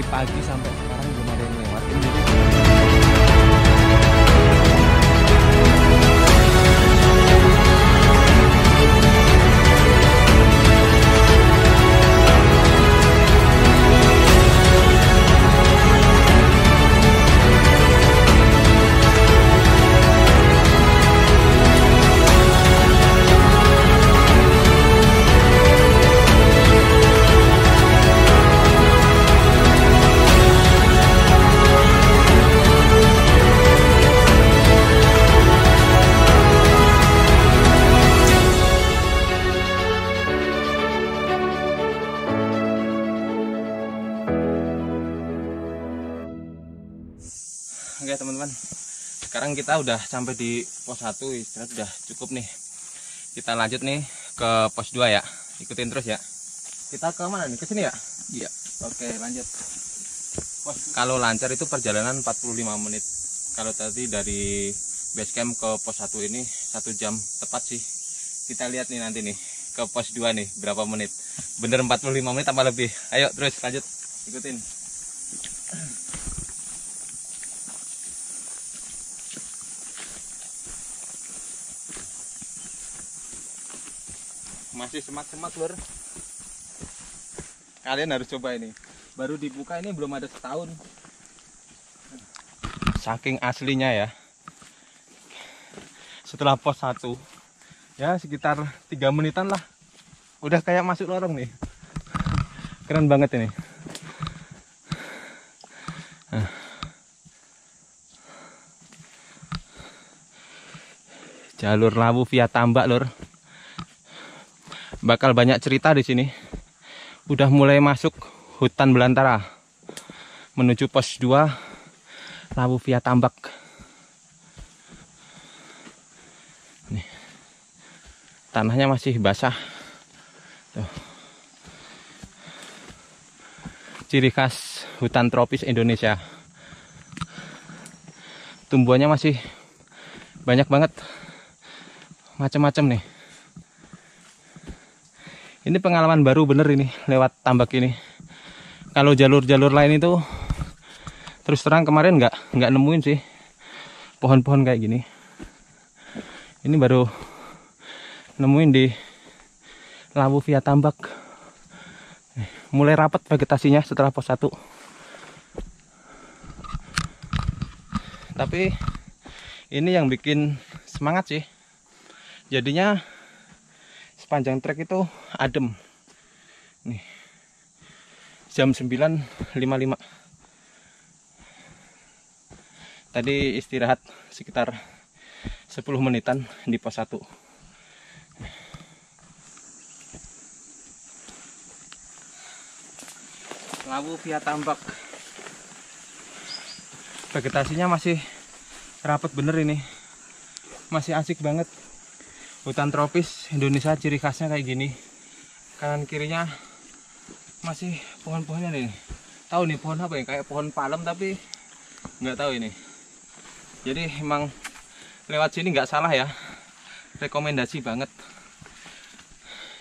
dari pagi sampai sekarang belum ada yang lewat ini. Oke teman-teman, sekarang kita udah sampai di pos 1, istirahat udah cukup nih. Kita lanjut nih ke pos 2 ya, ikutin terus ya. Kita ke mana nih? Ke sini ya? Iya. Oke lanjut. Kalau lancar itu perjalanan 45 menit. Kalau tadi dari base camp ke pos 1 ini 1 jam tepat sih. Kita lihat nih nanti nih ke pos 2 nih berapa menit. Bener 45 menit tambah lebih. Ayo terus lanjut, ikutin. Masih semak-semak lur. Kalian harus coba ini. Baru dibuka ini belum ada setahun. Saking aslinya ya. Setelah pos 1 ya sekitar 3 menitan lah. Udah kayak masuk lorong nih. Keren banget ini. Jalur Lawu via Tambak lur. Bakal banyak cerita di sini. Udah mulai masuk hutan belantara menuju pos 2 Lawu via Tambak. Nih. Tanahnya masih basah. Tuh. Ciri khas hutan tropis Indonesia. Tumbuhannya masih banyak banget. Macam-macam nih. Ini pengalaman baru bener ini lewat tambak ini. Kalau jalur-jalur lain itu terus terang kemarin nggak nemuin sih pohon-pohon kayak gini. Ini baru nemuin di Lawu via Tambak. Mulai rapat vegetasinya setelah pos 1. Tapi ini yang bikin semangat sih. Jadinya sepanjang trek itu adem. Nih. Jam 9.55. Tadi istirahat sekitar 10 menitan di pos 1. Lawu via Tambak. Vegetasinya masih rapat bener ini. Masih asik banget. Hutan tropis Indonesia ciri khasnya kayak gini. Kanan kirinya masih pohon-pohonnya nih. Tahu nih pohon apa ya? Kayak pohon palem tapi nggak tahu ini. Jadi emang lewat sini nggak salah ya. Rekomendasi banget.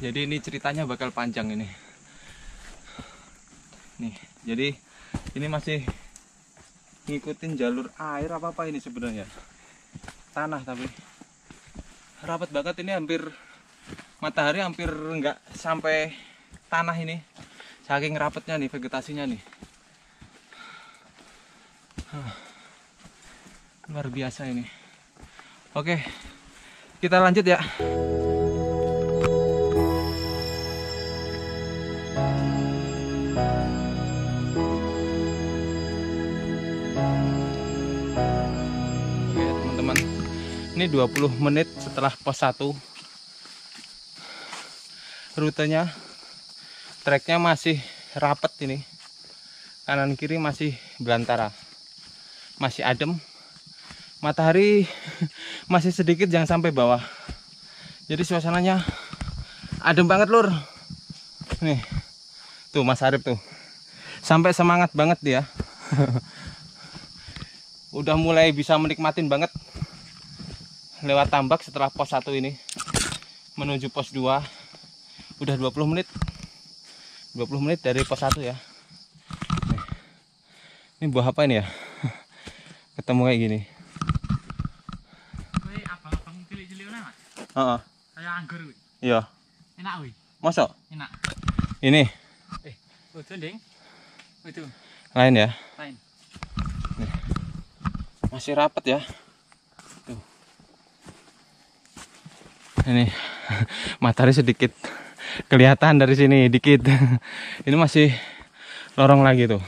Jadi ini ceritanya bakal panjang ini. Nih, jadi ini masih ngikutin jalur air apa ini sebenarnya? Tanah tapi rapat banget ini, hampir matahari hampir nggak sampai tanah ini, saking rapatnya nih vegetasinya nih. Luar biasa ini. Oke, kita lanjut ya. Oke teman-teman, ini 20 menit setelah pos 1. Rutenya, treknya masih rapet ini. Kanan kiri masih belantara. Masih adem. Matahari masih sedikit jangan sampai bawah. Jadi suasananya adem banget lur. Nih. Tuh Mas Arif tuh. Sampai semangat banget dia. Udah mulai bisa menikmatin banget lewat tambak setelah pos 1 ini menuju pos 2. Udah 20 menit dari pos 1 ya. Nih. Ini buah apa ini ya? Ketemu kayak gini. Kowe abang-abang cilik-cilik ngono, Mas. Heeh. Kayak anggur kuwi. Iya. Enak kuwi. Mosok? Enak. Ini Ojo, Ding. Itu lain ya. lain. Nih. Masih rapat ya. Tuh. Ini matahari sedikit kelihatan dari sini dikit. Ini masih lorong lagi tuh.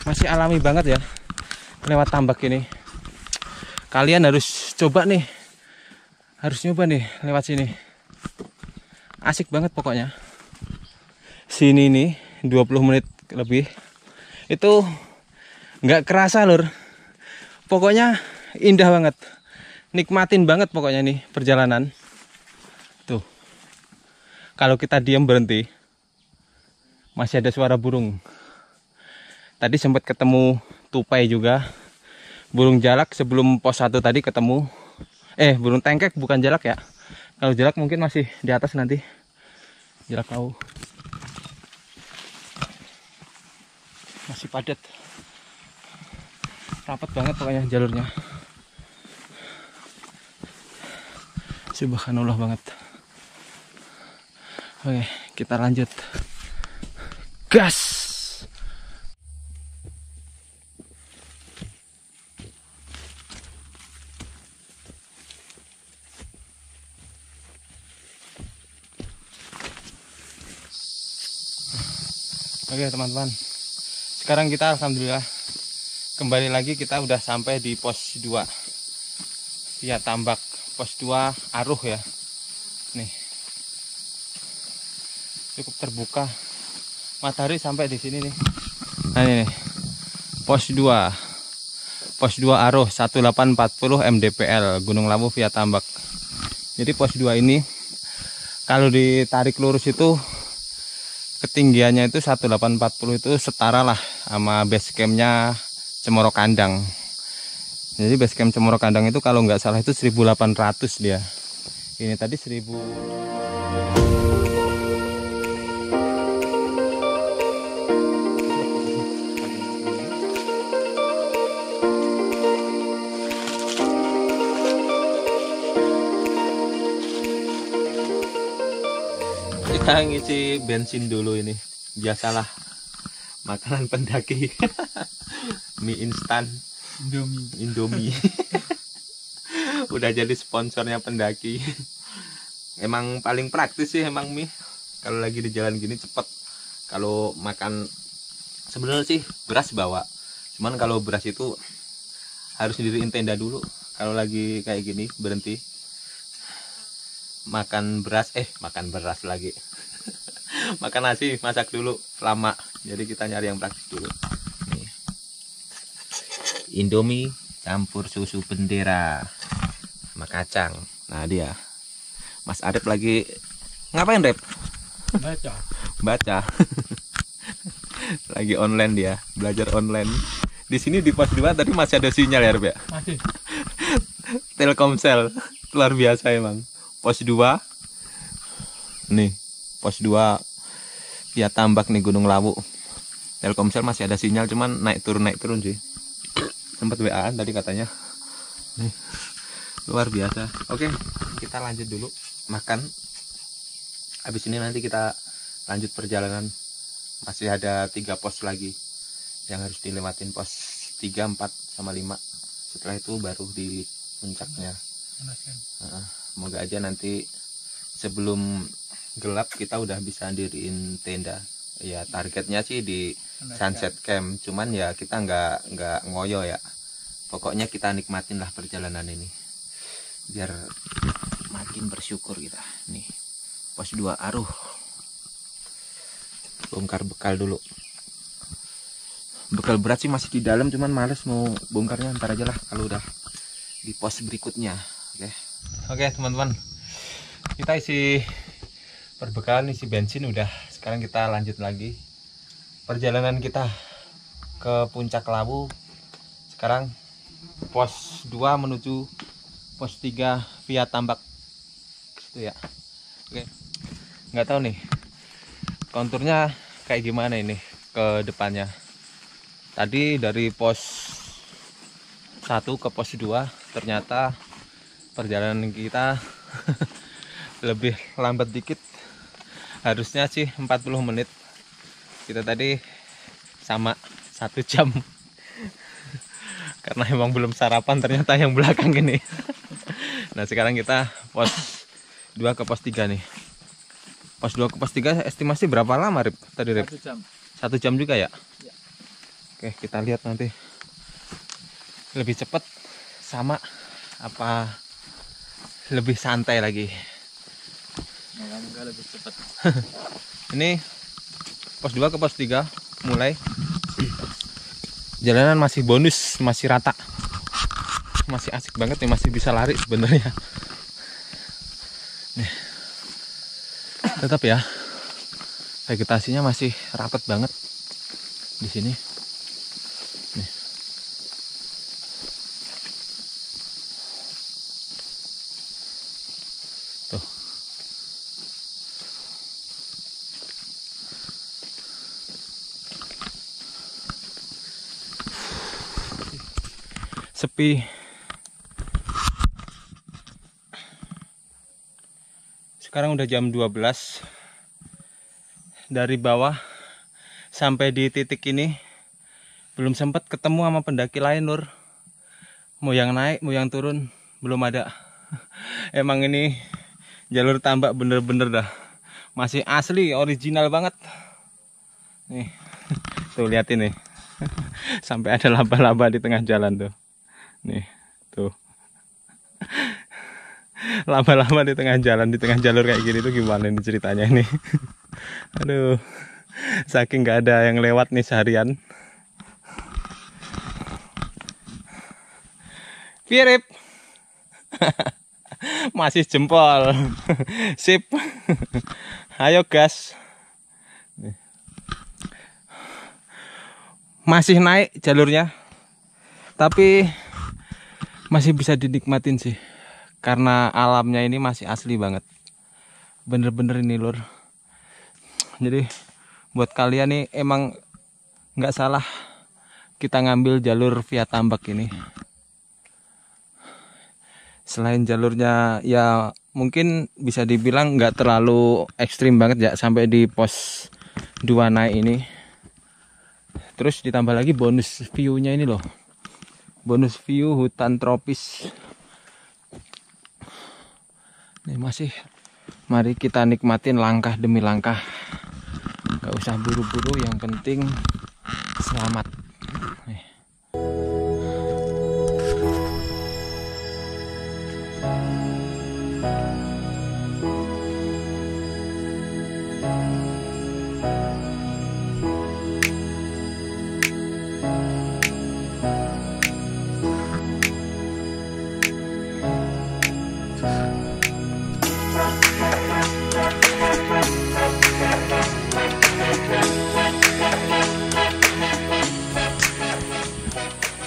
Masih alami banget ya lewat tambak ini. Kalian harus coba nih. Harus nyoba nih lewat sini. Asik banget pokoknya. Sini nih 20 menit lebih. Itu nggak kerasa lur. Pokoknya indah banget. Nikmatin banget pokoknya nih perjalanan. Tuh. Kalau kita diam berhenti, masih ada suara burung. Tadi sempat ketemu tupai juga. Burung jalak sebelum pos 1 tadi ketemu. Burung tengkek bukan jalak ya. Kalau jalak mungkin masih di atas nanti. Jalak tahu. Masih padat. Rapat banget pokoknya jalurnya. Subhanallah banget. Oke, kita lanjut. Gas. Oke teman-teman, sekarang kita alhamdulillah kembali lagi, kita udah sampai di pos 2 via tambak pos 2 Aruh ya. Nih cukup terbuka, matahari sampai di sini nih. Nah ini nih, pos 2 Aruh 1840 mdpl Gunung Lawu via tambak. Jadi pos 2 ini kalau ditarik lurus itu ketinggiannya itu 1840, itu setara lah sama base campnya Cemoro Kandang. Jadi base camp Cemoro Kandang itu kalau nggak salah itu 1800 dia. Ini tadi 1000. Kita ngisi bensin dulu ini. Biasalah makanan pendaki. Mie instan Indomie. Udah jadi sponsornya pendaki. Emang paling praktis sih emang mie. Kalau lagi di jalan gini cepet. Kalau makan sebenarnya sih beras bawa. Cuman kalau beras itu harus diriin tenda dulu. Kalau lagi kayak gini berhenti. Makan beras lagi. Makan nasi masak dulu lama. Jadi kita nyari yang praktis dulu. Nih. Indomie campur susu bendera sama kacang. Nah dia Mas Arif lagi ngapain, Rep? Baca. Lagi online dia, belajar online. Di sini di pos 2 tadi masih ada sinyal ya, Rep ya? Masih. Telkomsel luar biasa emang. Pos 2 nih, pos 2 via tambak nih Gunung Lawu. Telkomsel masih ada sinyal, cuman naik turun sih. Sempat WA-an tadi katanya. Nih, luar biasa. Oke, kita lanjut dulu makan. Habis ini nanti kita lanjut perjalanan. Masih ada 3 pos lagi yang harus dilewatin, pos 3, 4, sama 5. Setelah itu baru di puncaknya. Semoga aja nanti sebelum gelap kita udah bisa diriin tenda. Ya targetnya sih di sunset camp, cuman ya kita nggak ngoyo ya. Pokoknya kita nikmatin lah perjalanan ini biar makin bersyukur kita. Nih pos 2 Aruh. Bongkar bekal dulu. Bekal berat sih masih di dalam, cuman males mau bongkarnya, ntar aja lah kalau udah di pos berikutnya. Oke teman-teman, kita isi perbekalan, isi bensin udah. Sekarang kita lanjut lagi perjalanan kita ke puncak Lawu. Sekarang pos 2 menuju pos 3 via tambak itu ya. Oke, nggak tahu nih konturnya kayak gimana ini ke depannya. Tadi dari pos 1 ke pos 2 ternyata perjalanan kita lebih lambat dikit. Harusnya sih 40 menit. Kita tadi sama 1 jam. Karena emang belum sarapan ternyata yang belakang ini. Nah sekarang kita pos 2 ke pos 3 nih. Pos 2 ke pos 3 estimasi berapa lama Rip? Tadi Rip? 1 jam. 1 jam juga ya? Ya. Oke kita lihat nanti lebih cepat sama apa lebih santai lagi. Moga-moga lebih cepat. Ini pos 2 ke pos 3 mulai. Jalanan masih bonus, masih rata. Masih asik banget nih, masih bisa lari sebenarnya. Nih. Tetap ya. Vegetasinya masih rapat banget di sini. Nih. Tuh. Sepi. Sekarang udah jam 12. Dari bawah sampai di titik ini belum sempat ketemu sama pendaki lain, Nur. Mau yang naik, mau yang turun belum ada. Emang ini jalur tambak bener-bener dah. Masih asli, original banget. Nih. Tuh liatin nih. Sampai ada laba-laba di tengah jalan tuh. Nih, tuh. Lama-lama di tengah jalan, di tengah jalur kayak gini tuh gimana nih ceritanya ini. Aduh, saking gak ada yang lewat nih seharian. Pirip. Masih jempol. Sip. Ayo gas. Masih naik jalurnya. Tapi masih bisa dinikmatin sih. Karena alamnya ini masih asli banget. Bener-bener ini Lur. Jadi buat kalian nih emang nggak salah kita ngambil jalur via tambak ini. Selain jalurnya ya mungkin bisa dibilang nggak terlalu ekstrim banget ya sampai di pos 2 naik ini. Terus ditambah lagi bonus view-nya ini loh. Bonus view hutan tropis. Nih masih, mari kita nikmatin langkah demi langkah. Gak usah buru-buru, yang penting selamat. Nih.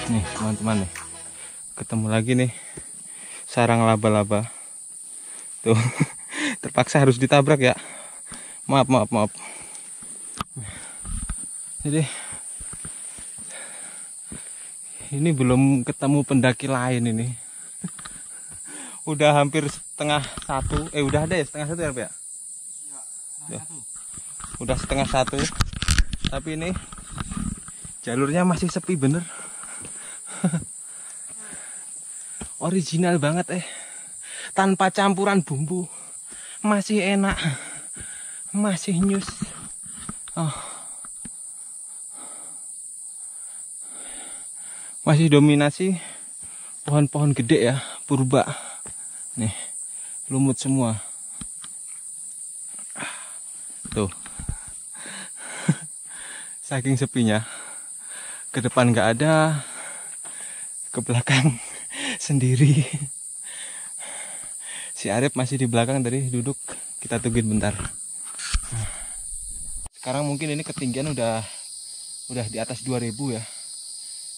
Nih teman-teman nih, ketemu lagi nih sarang laba-laba tuh. Terpaksa harus ditabrak ya, maaf. Jadi ini belum ketemu pendaki lain ini. Udah hampir setengah satu, udah ada ya setengah satu ya, ya? Udah setengah satu, tapi ini jalurnya masih sepi bener. Original banget tanpa campuran bumbu, masih enak, masih nyus. Masih dominasi pohon-pohon gede ya, purba. Nih, lumut semua. Tuh. Saking sepinya, ke depan nggak ada, ke belakang sendiri. Si Arif masih di belakang tadi duduk, kita tungguin bentar. Sekarang mungkin ini ketinggian udah di atas 2000 ya.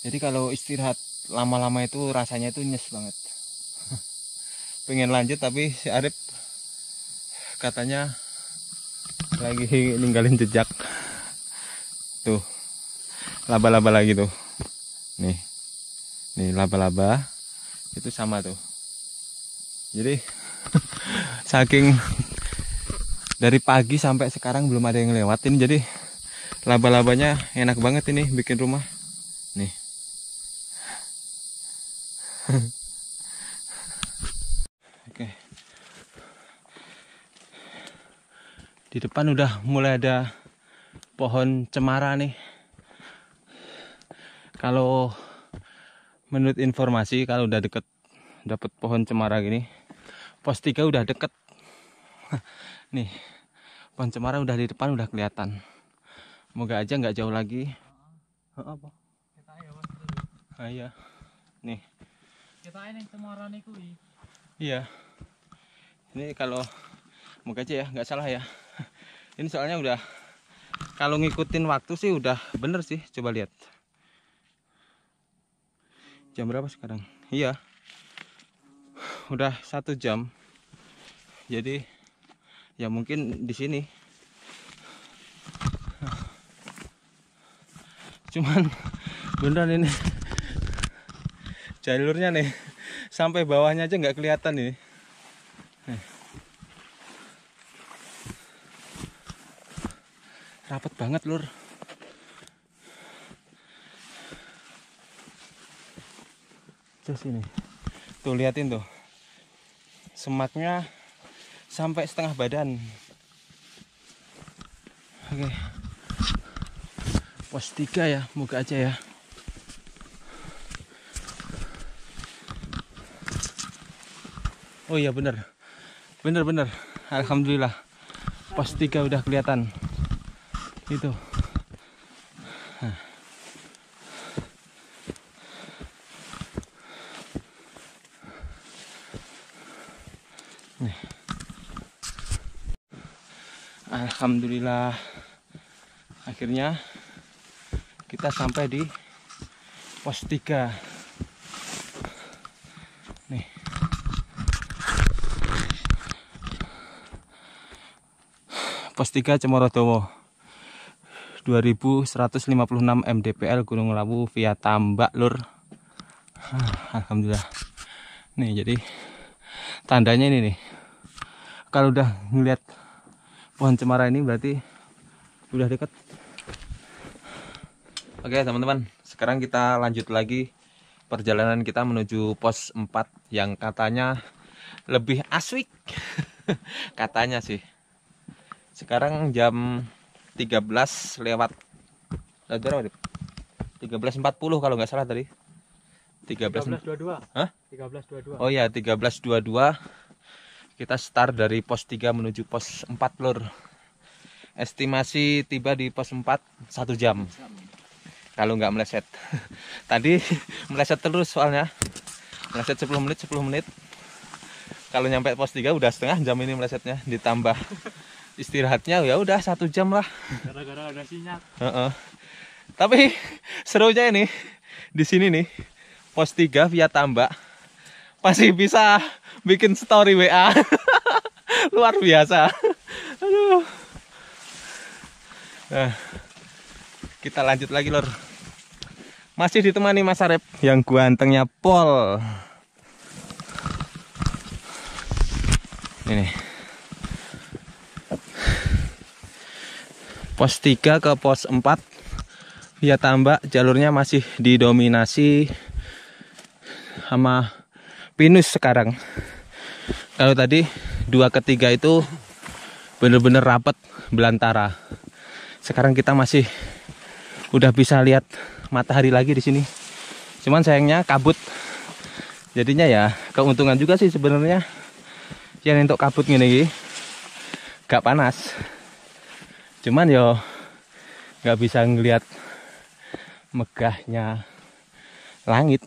Jadi kalau istirahat lama-lama itu rasanya itu nyes banget. Pengen lanjut tapi si Arif katanya lagi ninggalin jejak. Tuh. laba-laba lagi tuh. Nih laba-laba itu sama tuh. Jadi saking dari pagi sampai sekarang belum ada yang lewatin, jadi laba-labanya enak banget ini bikin rumah. Nih. Oke. Di depan udah mulai ada pohon cemara nih. Kalau menurut informasi, kalau udah deket dapat pohon cemara gini, pos 3 udah deket. Nih, pohon cemara udah di depan, udah kelihatan. Moga aja nggak jauh lagi. Apa? Iya. Nih. Kita ini cemara nih kui. Iya. Ini kalau moga aja ya nggak salah ya. Ini soalnya udah, kalau ngikutin waktu sih udah bener sih. Coba lihat. Jam berapa sekarang? Iya. Udah 1 jam. Jadi ya mungkin di sini. Cuman beneran ini jalurnya nih sampai bawahnya aja nggak kelihatan ini. Rapet banget lur. Terus ini tuh liatin tuh, semaknya sampai setengah badan. Oke, pos 3 ya, moga aja ya. Oh iya bener, alhamdulillah pos 3 udah kelihatan. Itu. Nah. Nih. Alhamdulillah akhirnya kita sampai di pos 3. Nih. Pos 3 Cemorodowo. 2156 mdpl Gunung Lawu via Tambak lur. Alhamdulillah. Nih jadi tandanya ini nih. Kalau udah ngeliat pohon cemara ini berarti udah deket. Oke teman-teman, sekarang kita lanjut lagi perjalanan kita menuju pos 4 yang katanya lebih asik. Katanya sih. Sekarang jam 13 lewat berapa? 13.40 kalau nggak salah tadi. 13.22. Hah? 13.22. Oh ya, 13.22. Kita start dari pos 3 menuju pos 4 lur. Estimasi tiba di pos 4 1 jam. Kalau nggak meleset. Tadi meleset terus soalnya. Meleset 10 menit. Kalau nyampe pos 3 udah setengah jam ini melesetnya, ditambah istirahatnya ya udah 1 jam lah. Gara-gara ada sinyal. Tapi serunya ini di sini nih pos 3 via Tambak masih bisa bikin story WA. Luar biasa. Aduh. Nah, kita lanjut lagi lor. Masih ditemani Mas Arep yang gantengnya Pol. Ini pos 3 ke pos 4 via Tambak, jalurnya masih didominasi sama pinus sekarang. Kalau tadi 2 ke 3 itu bener-bener rapet belantara. Sekarang kita masih udah bisa lihat matahari lagi di sini. Cuman sayangnya kabut. Jadinya ya keuntungan juga sih sebenarnya. Yang untuk kabut gini gak panas. Cuman yo nggak bisa ngelihat megahnya langit.